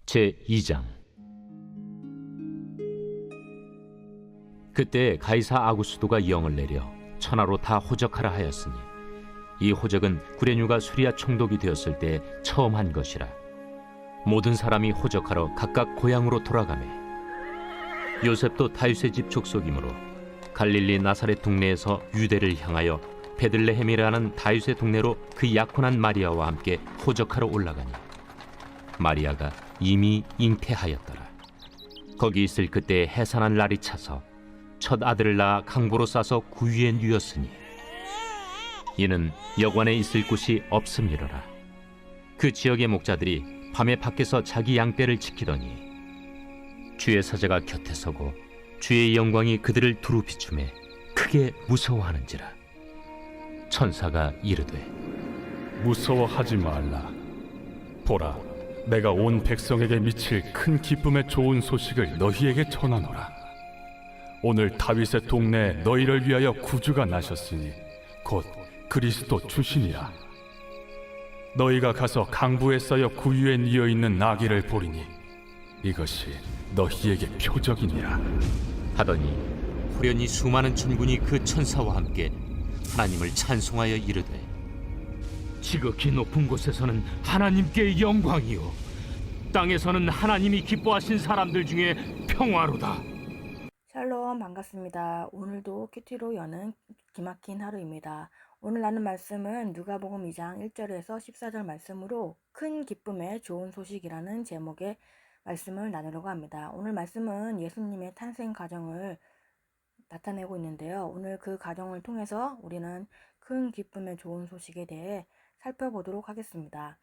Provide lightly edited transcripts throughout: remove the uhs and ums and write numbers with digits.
제2장. 그때 가이사 아구스도가 영을 내려 천하로 다 호적하라 하였으니 이 호적은 구레뉴가 수리아 총독이 되었을 때 처음 한 것이라. 모든 사람이 호적하러 각각 고향으로 돌아가매 요셉도 다윗의 집 족속이므로 갈릴리 나사렛 동네에서 유대를 향하여 베들레헴이라는 다윗의 동네로 그 약혼한 마리아와 함께 호적하러 올라가니 마리아가 이미 잉태하였더라. 거기 있을 그때 해산한 날이 차서 첫 아들을 낳아 강보로 싸서 구유에 누였으니 이는 여관에 있을 곳이 없음이로라. 그 지역의 목자들이 밤에 밖에서 자기 양떼를 지키더니 주의 사자가 곁에 서고 주의 영광이 그들을 두루 비추매 크게 무서워하는지라. 천사가 이르되 무서워하지 말라. 보라, 내가 온 백성에게 미칠 큰 기쁨의 좋은 소식을 너희에게 전하노라. 오늘 다윗의 동네에 너희를 위하여 구주가 나셨으니 곧 그리스도 주시니라. 너희가 가서 강부에 쌓여 구유에 뉘어 있는 나귀를 보리니 이것이 너희에게 표적이니라 하더니 호련히 수많은 천군이 그 천사와 함께 하나님을 찬송하여 이르되 지극히 높은 곳에서는 하나님께 영광이요 땅에서는 하나님이 기뻐하신 사람들 중에 평화로다. 샬롬, 반갑습니다. 오늘도 큐티로 여는 기막힌 하루입니다. 오늘 나눈 말씀은 누가복음 2장 1절에서 14절 말씀으로 큰 기쁨의 좋은 소식이라는 제목의 말씀을 나누려고 합니다. 오늘 말씀은 예수님의 탄생 과정을 나타내고 있는데요. 오늘 그 과정을 통해서 우리는 큰 기쁨의 좋은 소식에 대해 살펴보도록 하겠습니다.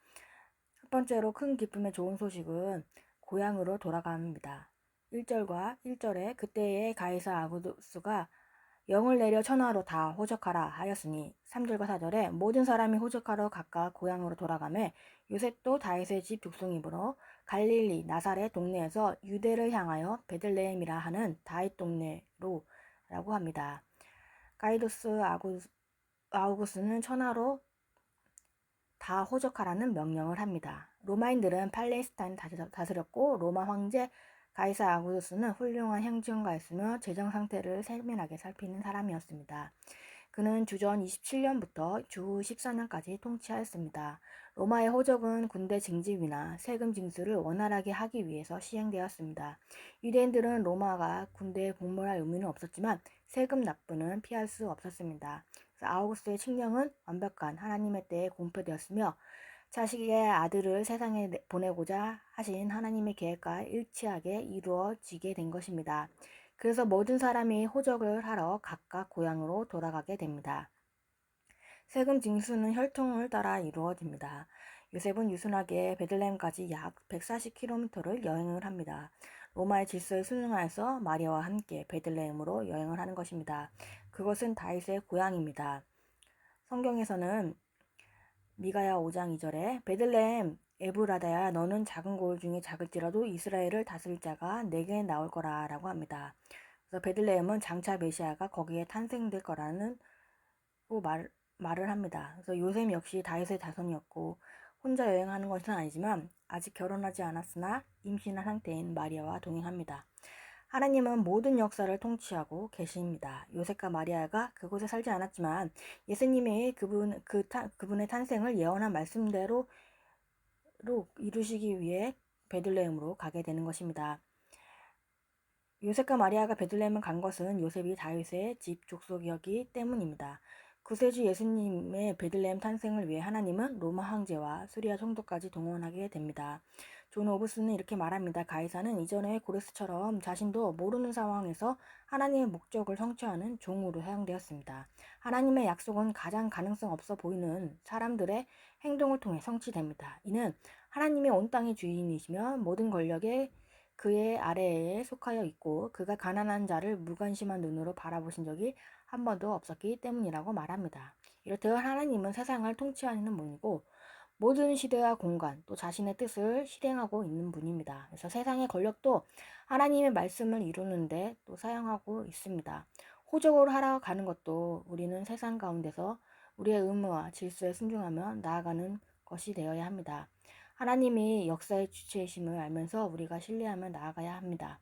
첫 번째로 큰 기쁨의 좋은 소식은 고향으로 돌아갑니다. 1절과 1절에 그때의 가이사 아구스가 영을 내려 천하로 다 호적하라 하였으니 3절과 4절에 모든 사람이 호적하러 각각 고향으로 돌아가매 요셉도 다윗의 집 족속이므로 갈릴리 나사렛 동네에서 유대를 향하여 베들레헴이라 하는 다윗 동네로 라고 합니다. 가이도스 아우구스는 천하로 다 호적하라는 명령을 합니다. 로마인들은 팔레스타인을 다스렸고 로마 황제 가이사 아구스는 훌륭한 행정가였으며 재정 상태를 세밀하게 살피는 사람이었습니다. 그는 주전 27년부터 주 14년까지 통치하였습니다. 로마의 호적은 군대 징집이나 세금 징수를 원활하게 하기 위해서 시행되었습니다. 유대인들은 로마가 군대에 복무할 의무는 없었지만 세금 납부는 피할 수 없었습니다. 아우구스의 칙령은 완벽한 하나님의 때에 공표되었으며 자식의 아들을 세상에 보내고자 하신 하나님의 계획과 일치하게 이루어지게 된 것입니다. 그래서 모든 사람이 호적을 하러 각각 고향으로 돌아가게 됩니다. 세금 징수는 혈통을 따라 이루어집니다. 요셉은 유순하게 베들레헴까지 약 140km를 여행을 합니다. 로마의 질서에 순응하여서 마리아와 함께 베들레헴으로 여행을 하는 것입니다. 그것은 다윗의 고향입니다. 성경에서는 미가야 5장 2절에 베들레헴 에브라다야 너는 작은 고을 중에 작을지라도 이스라엘을 다스릴 자가 내게 나올 거라 라고 합니다. 그래서 베들레헴은 장차 메시아가 거기에 탄생될 거라는 말을 합니다. 그래서 요셉 역시 다윗의 자손이었고 혼자 여행하는 것은 아니지만 아직 결혼하지 않았으나 임신한 상태인 마리아와 동행합니다. 하나님은 모든 역사를 통치하고 계십니다. 요셉과 마리아가 그곳에 살지 않았지만 예수님의 그분의 탄생을 예언한 말씀대로 이루시기 위해 베들레헴으로 가게 되는 것입니다. 요셉과 마리아가 베들레헴을 간 것은 요셉이 다윗의 집 족속이었기 때문입니다. 구세주 예수님의 베들레헴 탄생을 위해 하나님은 로마 황제와 수리아 총독까지 동원하게 됩니다. 존 오브스는 이렇게 말합니다. 가이사는 이전의 고레스처럼 자신도 모르는 상황에서 하나님의 목적을 성취하는 종으로 사용되었습니다. 하나님의 약속은 가장 가능성 없어 보이는 사람들의 행동을 통해 성취됩니다. 이는 하나님의 온 땅의 주인이시며 모든 권력에 그의 아래에 속하여 있고 그가 가난한 자를 무관심한 눈으로 바라보신 적이 한 번도 없었기 때문이라고 말합니다. 이렇듯 하나님은 세상을 통치하는 분이고 모든 시대와 공간 또 자신의 뜻을 실행하고 있는 분입니다. 그래서 세상의 권력도 하나님의 말씀을 이루는데 또 사용하고 있습니다. 호적으로 하러 가는 것도 우리는 세상 가운데서 우리의 의무와 질서에 순종하며 나아가는 것이 되어야 합니다. 하나님이 역사의 주체이심을 알면서 우리가 신뢰하며 나아가야 합니다.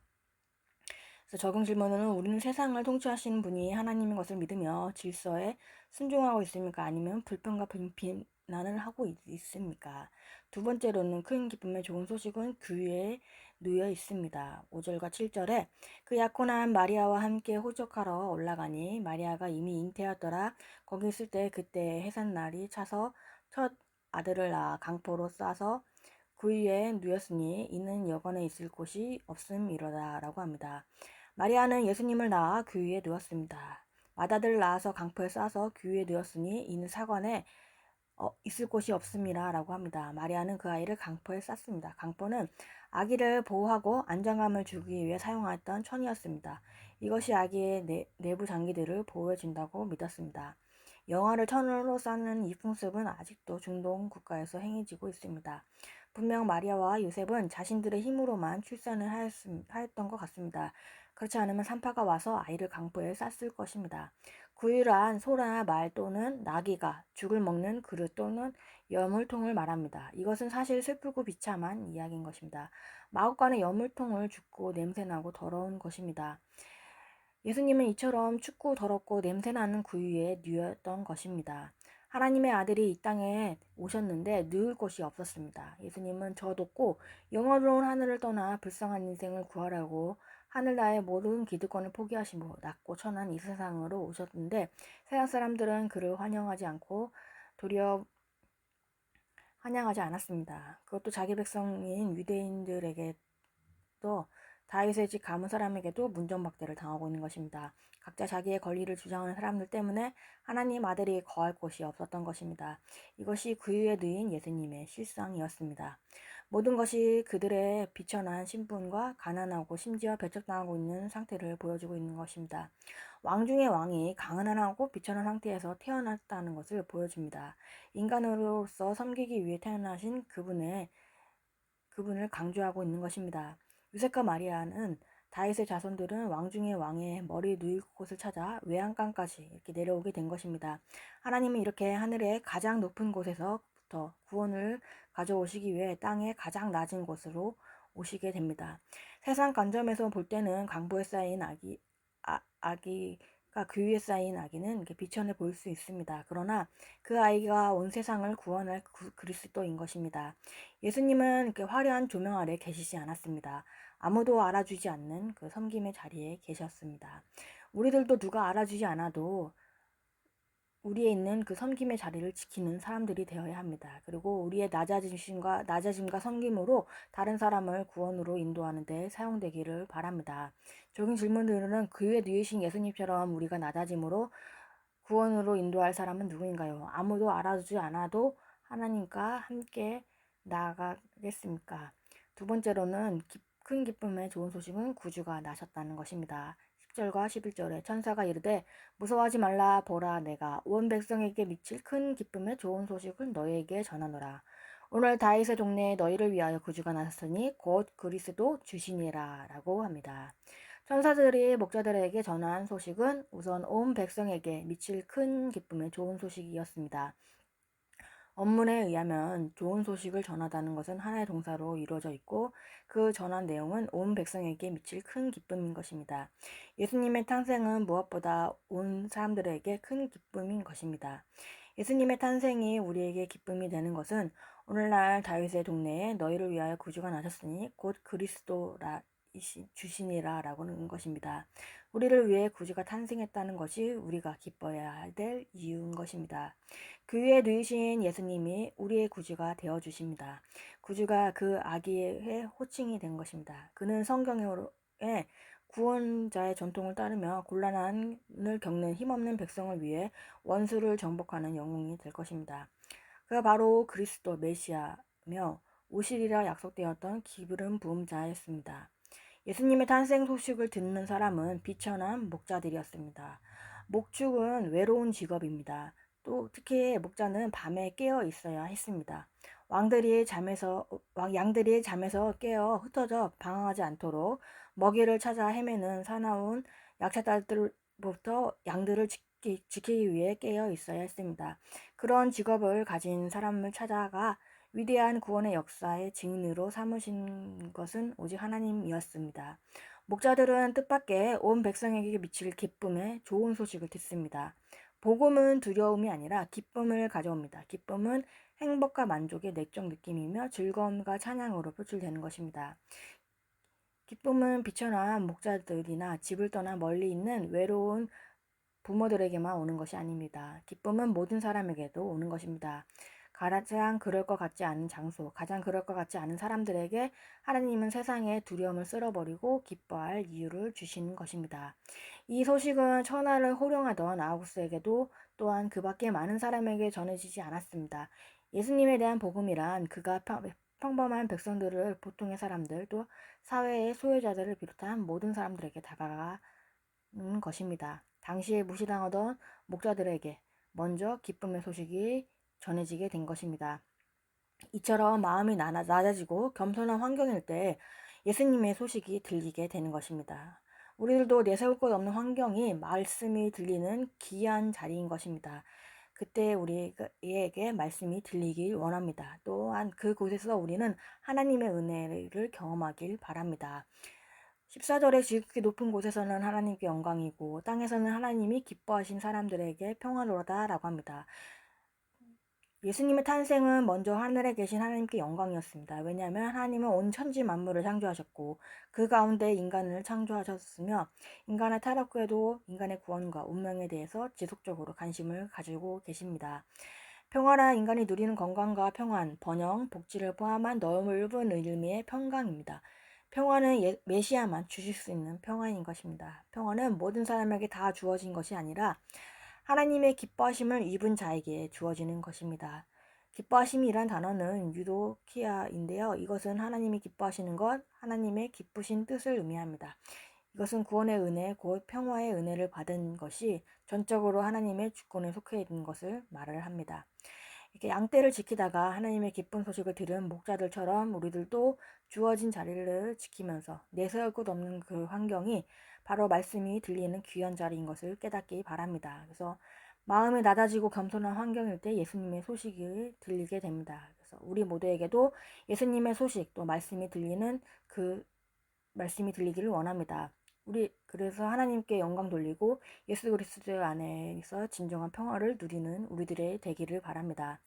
그래서 적용 질문은 우리는 세상을 통치하시는 분이 하나님인 것을 믿으며 질서에 순종하고 있습니까? 아니면 불평과 비난을 하고 있습니까? 두 번째로는 큰 기쁨의 좋은 소식은 규에 놓여 있습니다. 5절과 7절에 그 약혼한 마리아와 함께 호적하러 올라가니 마리아가 이미 잉태하였더라. 거기 있을 때 그때 해산날이 차서 첫 아들을 낳아 강포로 싸서 그 위에 누였으니 이는 여관에 있을 곳이 없음이로다 라고 합니다. 마리아는 예수님을 낳아 그 위에 누웠습니다. 맏아들을 낳아서 강포에 싸서 그 위에 누웠으니 이는 사관에 있을 곳이 없음이라 라고 합니다. 마리아는 그 아이를 강포에 쌌습니다. 강포는 아기를 보호하고 안정감을 주기 위해 사용하였던 천이었습니다. 이것이 아기의 내부 장기들을 보호해 준다고 믿었습니다. 영아를 천으로 싸는 이 풍습은 아직도 중동 국가에서 행해지고 있습니다. 분명 마리아와 요셉은 자신들의 힘으로만 출산을 하였던 것 같습니다. 그렇지 않으면 산파가 와서 아이를 강포에 쌌을 것입니다. 구유란 소나 말 또는 나귀가 죽을 먹는 그릇 또는 여물통을 말합니다. 이것은 사실 슬프고 비참한 이야기인 것입니다. 마곡간의 여물통을 줍고 냄새나고 더러운 것입니다. 예수님은 이처럼 춥고 더럽고 냄새나는 구유에 누웠던 것입니다. 하나님의 아들이 이 땅에 오셨는데 누울 곳이 없었습니다. 예수님은 저 높고 영원로운 하늘을 떠나 불쌍한 인생을 구하라고 하늘나라의 모든 기득권을 포기하시고 낮고 천한 이 세상으로 오셨는데 세상 사람들은 그를 환영하지 않고 도리어 환영하지 않았습니다. 그것도 자기 백성인 유대인들에게도 다윗의 집 가문 사람에게도 문정박대를 당하고 있는 것입니다. 각자 자기의 권리를 주장하는 사람들 때문에 하나님 아들이 거할 곳이 없었던 것입니다. 이것이 구유에 누인 예수님의 실상이었습니다. 모든 것이 그들의 비천한 신분과 가난하고 심지어 배척당하고 있는 상태를 보여주고 있는 것입니다. 왕 중의 왕이 가난하고 비천한 상태에서 태어났다는 것을 보여줍니다. 인간으로서 섬기기 위해 태어나신 그분을 강조하고 있는 것입니다. 요셉과 마리아는 다윗의 자손들은 왕 중의 왕의 머리 누일 곳을 찾아 외양간까지 이렇게 내려오게 된 것입니다. 하나님은 이렇게 하늘의 가장 높은 곳에서부터 구원을 가져오시기 위해 땅의 가장 낮은 곳으로 오시게 됩니다. 세상 관점에서 볼 때는 강보에 쌓인 아기가 그 위에 쌓인 아기는 이렇게 비천해 보일 수 있습니다. 그러나 그 아이가 온 세상을 구원할 그리스도인 것입니다. 예수님은 이렇게 화려한 조명 아래 계시지 않았습니다. 아무도 알아주지 않는 그 섬김의 자리에 계셨습니다. 우리들도 누가 알아주지 않아도 우리에 있는 그 섬김의 자리를 지키는 사람들이 되어야 합니다. 그리고 우리의 낮아짐과 섬김으로 다른 사람을 구원으로 인도하는 데 사용되기를 바랍니다. 적용 질문들은 그 위에 누이신 예수님처럼 우리가 낮아짐으로 구원으로 인도할 사람은 누구인가요? 아무도 알아주지 않아도 하나님과 함께 나아가겠습니까? 두 번째로는 큰 기쁨의 좋은 소식은 구주가 나셨다는 것입니다. 10절과 11절에 천사가 이르되 무서워하지 말라. 보라, 내가 온 백성에게 미칠 큰 기쁨의 좋은 소식을 너희에게 전하노라. 오늘 다윗의 동네에 너희를 위하여 구주가 나섰으니 곧 그리스도 주시니라 라고 합니다. 천사들이 목자들에게 전한 소식은 우선 온 백성에게 미칠 큰 기쁨의 좋은 소식이었습니다. 원문에 의하면 좋은 소식을 전하다는 것은 하나의 동사로 이루어져 있고 그 전한 내용은 온 백성에게 미칠 큰 기쁨인 것입니다. 예수님의 탄생은 무엇보다 온 사람들에게 큰 기쁨인 것입니다. 예수님의 탄생이 우리에게 기쁨이 되는 것은 오늘날 다윗의 동네에 너희를 위하여 구주가 나셨으니 곧 그리스도라 주시니라 라고 하는 것입니다. 우리를 위해 구주가 탄생했다는 것이 우리가 기뻐해야 될 이유인 것입니다. 그 위에 누이신 예수님이 우리의 구주가 되어 주십니다. 구주가 그 아기의 호칭이 된 것입니다. 그는 성경의 구원자의 전통을 따르며 곤란함을 겪는 힘없는 백성을 위해 원수를 정복하는 영웅이 될 것입니다. 그가 바로 그리스도 메시아며 오시리라 약속되었던 기름 부음 자였습니다. 예수님의 탄생 소식을 듣는 사람은 비천한 목자들이었습니다. 목축은 외로운 직업입니다. 또 특히 목자는 밤에 깨어 있어야 했습니다. 양들이 잠에서 깨어 흩어져 방황하지 않도록 먹이를 찾아 헤매는 사나운 약사들부터 양들을 지키기 위해 깨어 있어야 했습니다. 그런 직업을 가진 사람을 찾아가 위대한 구원의 역사의 증인으로 삼으신 것은 오직 하나님이었습니다. 목자들은 뜻밖의 온 백성에게 미칠 기쁨의 좋은 소식을 듣습니다. 복음은 두려움이 아니라 기쁨을 가져옵니다. 기쁨은 행복과 만족의 내적 느낌이며 즐거움과 찬양으로 표출되는 것입니다. 기쁨은 비천한 목자들이나 집을 떠나 멀리 있는 외로운 부모들에게만 오는 것이 아닙니다. 기쁨은 모든 사람에게도 오는 것입니다. 가장 그럴 것 같지 않은 장소, 가장 그럴 것 같지 않은 사람들에게 하나님은 세상의 두려움을 쓸어버리고 기뻐할 이유를 주시는 것입니다. 이 소식은 천하를 호령하던 아우구스에게도 또한 그 밖에 많은 사람에게 전해지지 않았습니다. 예수님에 대한 복음이란 그가 평범한 백성들을, 보통의 사람들, 또 사회의 소외자들을 비롯한 모든 사람들에게 다가가는 것입니다. 당시에 무시당하던 목자들에게 먼저 기쁨의 소식이 전해지게 된 것입니다. 이처럼 마음이 낮아지고 겸손한 환경일 때 예수님의 소식이 들리게 되는 것입니다. 우리들도 내세울 것 없는 환경이 말씀이 들리는 귀한 자리인 것입니다. 그때 우리에게 말씀이 들리길 원합니다. 또한 그곳에서 우리는 하나님의 은혜를 경험하길 바랍니다. 14절에 지극히 높은 곳에서는 하나님께 영광이고 땅에서는 하나님이 기뻐하신 사람들에게 평화로다 라고 합니다. 예수님의 탄생은 먼저 하늘에 계신 하나님께 영광이었습니다. 왜냐하면 하나님은 온 천지 만물을 창조하셨고 그 가운데 인간을 창조하셨으며 인간의 타락 후에도 인간의 구원과 운명에 대해서 지속적으로 관심을 가지고 계십니다. 평화란 인간이 누리는 건강과 평안, 번영, 복지를 포함한 넓은 의미의 평강입니다. 평화는 메시아만 주실 수 있는 평안인 것입니다. 평화는 모든 사람에게 다 주어진 것이 아니라 하나님의 기뻐하심을 입은 자에게 주어지는 것입니다. 기뻐하심이란 단어는 유도키아인데요. 이것은 하나님이 기뻐하시는 것, 하나님의 기쁘신 뜻을 의미합니다. 이것은 구원의 은혜, 곧 평화의 은혜를 받은 것이 전적으로 하나님의 주권에 속해 있는 것을 말을 합니다. 이렇게 양떼를 지키다가 하나님의 기쁜 소식을 들은 목자들처럼 우리들도 주어진 자리를 지키면서 내세울 곳 없는 그 환경이 바로 말씀이 들리는 귀한 자리인 것을 깨닫기 바랍니다. 그래서 마음이 낮아지고 겸손한 환경일 때 예수님의 소식이 들리게 됩니다. 그래서 우리 모두에게도 예수님의 소식 또 말씀이 들리는 그 말씀이 들리기를 원합니다. 그래서 하나님께 영광 돌리고 예수 그리스도 안에서 진정한 평화를 누리는 우리들의 되기를 바랍니다.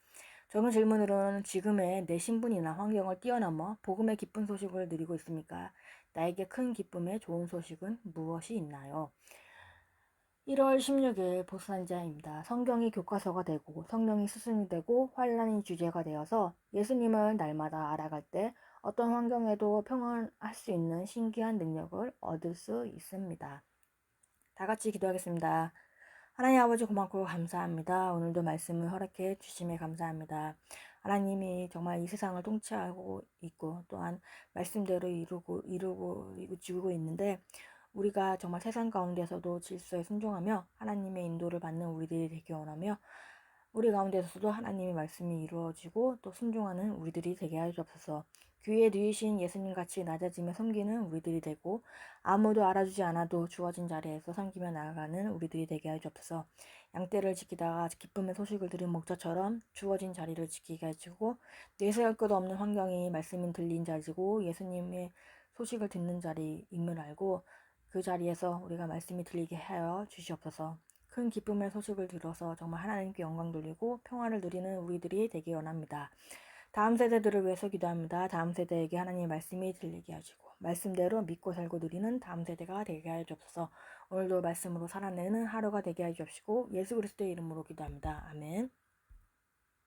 적은 질문으로는 지금의 내 신분이나 환경을 뛰어넘어 복음의 기쁜 소식을 누리고 있습니까? 나에게 큰 기쁨의 좋은 소식은 무엇이 있나요? 1월 16일 보수산자입니다. 성경이 교과서가 되고 성령이 스승이 되고 환란이 주제가 되어서 예수님을 날마다 알아갈 때 어떤 환경에도 평안할 수 있는 신기한 능력을 얻을 수 있습니다. 다 같이 기도하겠습니다. 하나님 아버지 고맙고 감사합니다. 오늘도 말씀을 허락해 주심에 감사합니다. 하나님이 정말 이 세상을 통치하고 있고 또한 말씀대로 이루고 있는데 우리가 정말 세상 가운데서도 질서에 순종하며 하나님의 인도를 받는 우리들이 되기 원하며 우리 가운데서도 하나님의 말씀이 이루어지고 또 순종하는 우리들이 되게 하여 주옵소서. 귀에 누이신 예수님같이 낮아지며 섬기는 우리들이 되고 아무도 알아주지 않아도 주어진 자리에서 섬기며 나아가는 우리들이 되게 하여 주옵소서. 양떼를 지키다가 기쁨의 소식을 들은 목자처럼 주어진 자리를 지키게 해주고 내세울 것 없는 환경이 말씀이 들린 자리고 예수님의 소식을 듣는 자리임을 알고 그 자리에서 우리가 말씀이 들리게 하여 주시옵소서. 큰 기쁨의 소식을 들어서 정말 하나님께 영광 돌리고 평화를 누리는 우리들이 되기 원합니다. 다음 세대들을 위해서 기도합니다. 다음 세대에게 하나님의 말씀이 들리게 하시고 말씀대로 믿고 살고 누리는 다음 세대가 되게 하여 주옵소서. 오늘도 말씀으로 살아내는 하루가 되게 하여 주옵시고 예수 그리스도의 이름으로 기도합니다. 아멘.